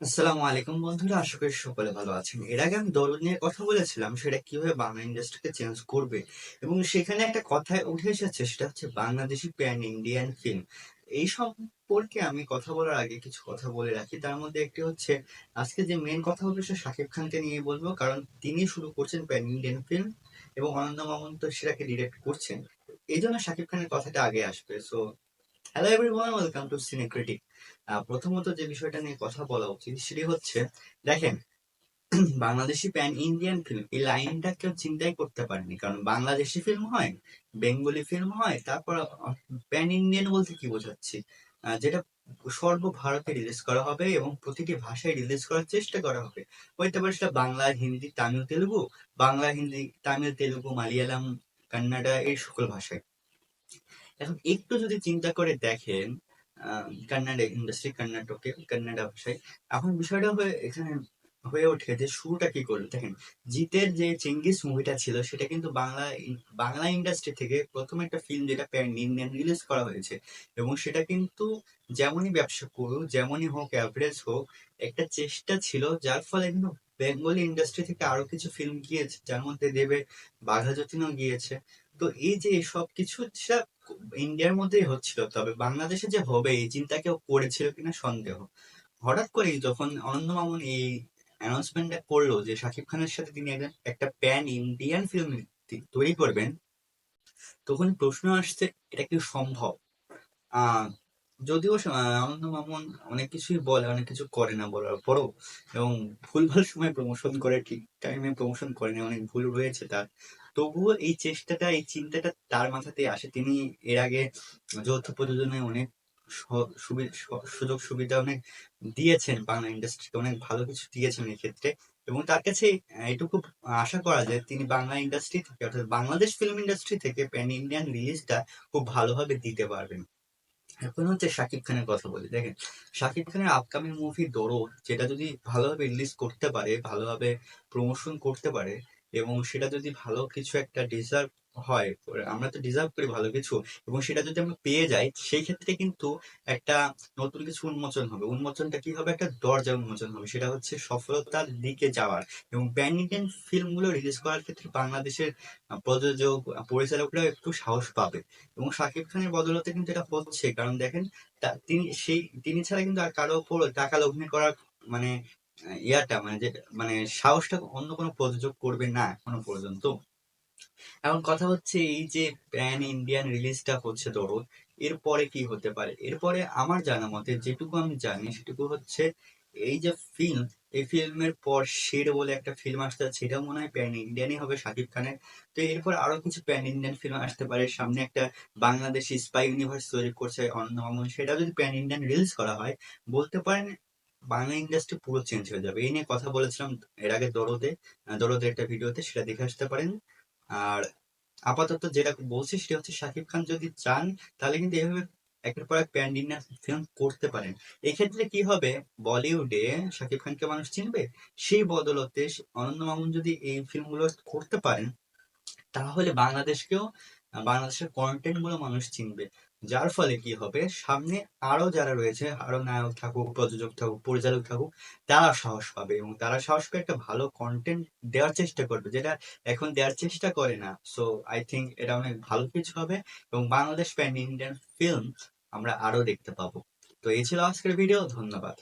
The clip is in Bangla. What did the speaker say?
আসসালামু আলাইকুম বন্ধুরা, আশা করি সকলে ভালো আছেন। এর আগে আমি দরদ নিয়ে কথা বলেছিলাম, সেটা কিভাবে বাংলা ইন্ডাস্ট্রিকে চেঞ্জ করবে, এবং সেখানে একটা কথায় উঠে এসেছে, সেটা হচ্ছে বাংলাদেশি প্যান ইন্ডিয়ান ফিল্ম। এই সম্পর্কে আমি কথা বলার আগে কিছু কথা বলে রাখি। তার মধ্যে একটি হচ্ছে, আজকে যে মেন কথা হবে সে শাকিব খানকে নিয়ে বলবো, কারণ তিনি শুরু করছেন প্যান ইন্ডিয়ান ফিল্ম এবং অনন্ত মামুন তো সেটাকে ডিরেক্ট করছেন। এই জন্য শাকিব খানের কথাটা আগে আসবে। So hello everyone, welcome to সিনে ক্রিটিক। প্রথমত যে বিষয়টা নিয়ে কথা বলা উচিত সেটি হচ্ছে, দেখেন, বাংলাদেশি প্যান ইন্ডিয়ান ফিল্ম এই লাইনটা কেউ চিন্তাই করতে পারেনি, কারণ বাংলাদেশি ফিল্ম হয়, বেঙ্গলি ফিল্ম হয়, তারপর প্যান ইন্ডিয়ান বলতে কি বোঝাচ্ছি, যেটা সর্বভারতে রিলিজ করা হবে এবং প্রতিটি ভাষায় রিলিজ করার চেষ্টা করা হবে। হইতে পারে সেটা বাংলা, হিন্দি, তামিল, তেলুগু, বাংলা, হিন্দি, তামিল, তেলুগু, মালিয়ালাম, কান্নাডা, এই সকল ভাষায়। এখন একটু যদি চিন্তা করে দেখেন, কান্নাডা ইন্ডাস্ট্রি, কর্ণাটকে কান্নাডা ভাষায়, এখন বিষয়টা হয়ে এখানে হয়ে ওঠে যে শুরুটা কি করলো। দেখেন, জিতের যে চেঙ্গিস মুভিটা ছিল সেটা কিন্তু বাংলা ইন্ডাস্ট্রি থেকে প্রথম একটা ফিল্ম যেটা প্যান ইন্ডিয়ান রিলিজ করা হয়েছে, এবং সেটা কিন্তু যেমনই ব্যবসা করুক, যেমনই হোক, অ্যাভারেজ হোক, একটা চেষ্টা ছিল, যার ফলে কিন্তু বেঙ্গলি ইন্ডাস্ট্রি থেকে আরো কিছু ফিল্ম গিয়েছে, যার মধ্যে দেবে বাঘা যতীনও গিয়েছে। তো এই যে সবকিছু সেটা ইন্ডিয়ার মধ্যেই হচ্ছিল, তবে বাংলাদেশে যে হবে এই চিন্তা কেউ করেছিল কিনা সন্দেহ। হঠাৎ করেই যখন অনন্ত মামুন এই অ্যানাউন্সমেন্টটা করলো যে শাকিব খানের সাথে তিনি একটা প্যান ইন্ডিয়ান ফিল্ম তৈরি করবেন, তখন প্রশ্ন আসছে, এটা কি সম্ভব? আহ যদিও আনন্দ মামুন অনেক কিছুই বলে, অনেক কিছু করে না বলার পরও, এবং ভুলভাল সময় প্রমোশন করে, ঠিক টাইমে প্রমোশন করে না, অনেক ভুল রয়েছে তার। তবুও এই চেষ্টাটা, এই চিন্তাটা তার মাথাতে আসে। তিনি এর আগে যৌথ প্রযোজনায় অনেক সুযোগ সুবিধা অনেক দিয়েছেন, বাংলা ইন্ডাস্ট্রিকে অনেক ভালো কিছু দিয়েছেন এই ক্ষেত্রে। এবং তার কাছে এটুকু আশা করা যায়, তিনি বাংলা ইন্ডাস্ট্রি থেকে, অর্থাৎ বাংলাদেশ ফিল্ম ইন্ডাস্ট্রি থেকে প্যান ইন্ডিয়ান রিলিজটা খুব ভালোভাবে দিতে পারবেন। এখন হচ্ছে শাকিব খানের কথা বলি। দেখেন, শাকিব খানের আপকামিং মুভি দরদ, যেটা যদি ভালোভাবে রিলিজ করতে পারে, ভালোভাবে প্রমোশন করতে পারে, এবং সেটা যদি ভালো কিছু একটা ডিজার্ভ হয়, আমরা তো ডিজার্ভ করি ভালো কিছু, এবং সেটা যদি আমরা পেয়ে যাই, সেই ক্ষেত্রে কিন্তু একটা নতুন কিছু উন্মোচন হবে। উন্মোচনটা কি হবে? একটা দরজা উন্মোচন হবে, সেটা হচ্ছে সফলতার দিকে যাওয়ার। এবং প্যান ইন্ডিয়ান ফিল্মগুলো রিলিজ করার ক্ষেত্রে বাংলাদেশের প্রযোজক, পরিচালকরা একটু সাহস পাবে। এবং শাকিব খানের বদৌলতে কিন্তু এটা হচ্ছে, কারণ দেখেন, তিনি ছাড়া কিন্তু আর কারো উপর টাকা লগ্নি করার মানে ইয়াটা মানে যে মানে সাহসটা অন্য কোনো প্রযোজক করবে না এখনো পর্যন্ত। এখন কথা হচ্ছে, এই যে প্যান ইন্ডিয়ান রিলিজটা হচ্ছে দরদ, এরপরে কি হতে পারে? এরপরে আমার জানা মতে, যেটুকু আমি জানি সেটুকু হচ্ছে, এই যে ফিল্ম, এই ফিল্মের পর শের বলে একটা ফিল্ম আসতে যাচ্ছে, সেটা মনে হয় প্যান ইন্ডিয়ানই হবে শাকিব খানের। তো এরপর আরো কিছু প্যান ইন্ডিয়ান ফিল্ম আসতে পারে সামনে। একটা বাংলাদেশি স্পাই ইউনিভার্স তৈরি করছে অনন্ত মামুন, সেটা যদি প্যান ইন্ডিয়ান রিলিজ করা হয়, বলতে পারেন বাংলা ইন্ডাস্ট্রি পুরো চেঞ্জ হয়ে যাবে। এই নিয়ে কথা বলেছিলাম এর আগে দরদের একটা ভিডিওতে, সেটা দেখে আসতে পারেন। আর আপাতত যেটা বলছি সেটা হচ্ছে, শাকিব খান যদি চান তাহলে কিন্তু এভাবে একের পর এক প্যান ইন্ডিয়ান ফিল্ম করতে পারেন। এক্ষেত্রে কি হবে, বলিউডে শাকিব খানকে মানুষ চিনবে, সেই বদলতে অনন্ত মামুন যদি এই ফিল্মগুলো করতে পারেন, তাহলে বাংলাদেশের কন্টেন্ট গুলো মানুষ চিনবে। যার ফলে কি হবে, সামনে আরো যারা রয়েছে, আরো নায়ক থাকুক, প্রযোজক থাকুক, পরিচালক থাকুক, তারা সাহস পাবে, এবং তারা সাহস পেয়ে একটা ভালো কন্টেন্ট দেওয়ার চেষ্টা করবে, যেটা এখন দেওয়ার চেষ্টা করে না। সো আই থিঙ্ক এটা অনেক ভালো কিছু হবে, এবং বাংলাদেশ প্যান ইন্ডিয়ান ফিল্ম আমরা আরো দেখতে পাবো। তো এই ছিল আজকের ভিডিও, ধন্যবাদ।